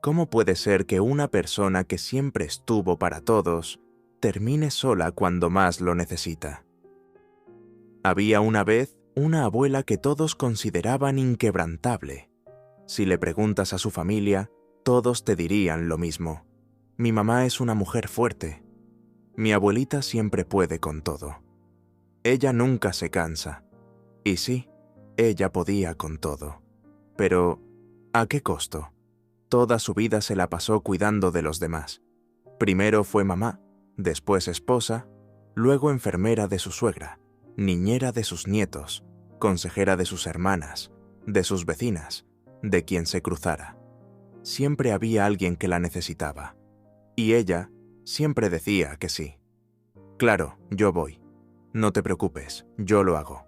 ¿Cómo puede ser que una persona que siempre estuvo para todos termine sola cuando más lo necesita? Había una vez una abuela que todos consideraban inquebrantable. Si le preguntas a su familia, todos te dirían lo mismo. Mi mamá es una mujer fuerte. Mi abuelita siempre puede con todo. Ella nunca se cansa. Y sí, ella podía con todo. Pero, ¿a qué costo? Toda su vida se la pasó cuidando de los demás. Primero fue mamá, después esposa, luego enfermera de su suegra, niñera de sus nietos, consejera de sus hermanas, de sus vecinas, de quien se cruzara. Siempre había alguien que la necesitaba. Y ella siempre decía que sí. Claro, yo voy. No te preocupes, yo lo hago.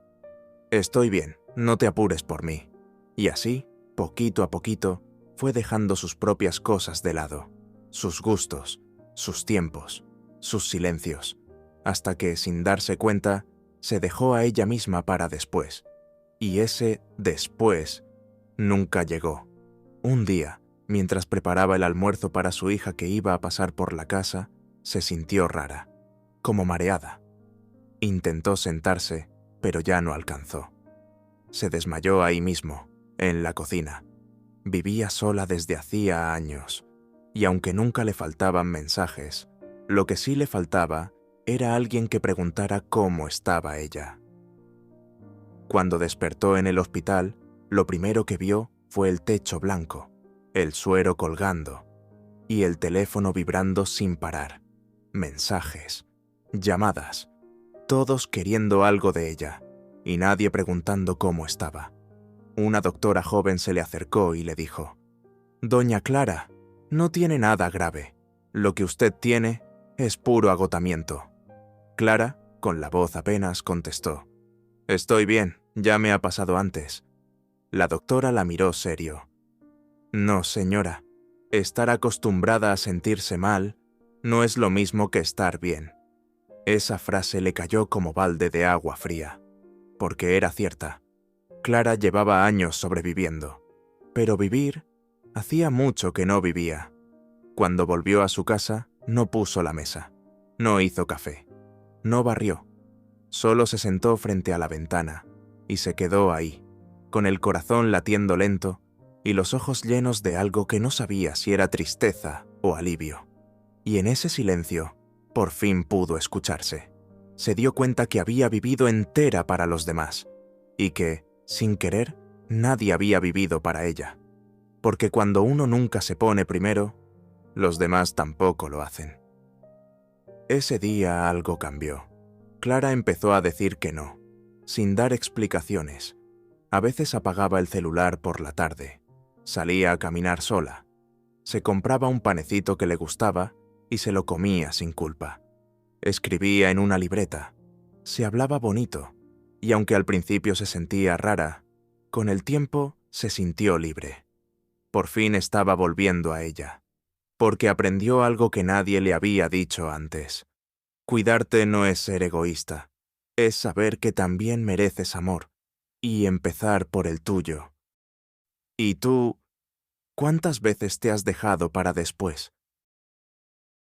Estoy bien, no te apures por mí. Y así, poquito a poquito, fue dejando sus propias cosas de lado, sus gustos, sus tiempos, sus silencios, hasta que, sin darse cuenta, se dejó a ella misma para después. Y ese después nunca llegó. Un día, mientras preparaba el almuerzo para su hija que iba a pasar por la casa, se sintió rara, como mareada. Intentó sentarse, pero ya no alcanzó. Se desmayó ahí mismo, en la cocina. Vivía sola desde hacía años, y aunque nunca le faltaban mensajes, lo que sí le faltaba era alguien que preguntara cómo estaba ella. Cuando despertó en el hospital, lo primero que vio fue el techo blanco, el suero colgando y el teléfono vibrando sin parar. Mensajes, llamadas, todos queriendo algo de ella y nadie preguntando cómo estaba. Una doctora joven se le acercó y le dijo: «Doña Clara, no tiene nada grave. Lo que usted tiene es puro agotamiento». Clara, con la voz apenas, contestó: «Estoy bien, ya me ha pasado antes». La doctora la miró serio. «No, señora, estar acostumbrada a sentirse mal no es lo mismo que estar bien». Esa frase le cayó como balde de agua fría, porque era cierta. Clara llevaba años sobreviviendo, pero vivir hacía mucho que no vivía. Cuando volvió a su casa, no puso la mesa, no hizo café, no barrió. Solo se sentó frente a la ventana y se quedó ahí, con el corazón latiendo lento y los ojos llenos de algo que no sabía si era tristeza o alivio. Y en ese silencio, por fin pudo escucharse. Se dio cuenta que había vivido entera para los demás y que, sin querer, nadie había vivido para ella. Porque cuando uno nunca se pone primero, los demás tampoco lo hacen. Ese día algo cambió. Clara empezó a decir que no, sin dar explicaciones. A veces apagaba el celular por la tarde, salía a caminar sola, se compraba un panecito que le gustaba y se lo comía sin culpa. Escribía en una libreta, se hablaba bonito, y aunque al principio se sentía rara, con el tiempo se sintió libre. Por fin estaba volviendo a ella, porque aprendió algo que nadie le había dicho antes. Cuidarte no es ser egoísta, es saber que también mereces amor, y empezar por el tuyo. ¿Y tú, cuántas veces te has dejado para después?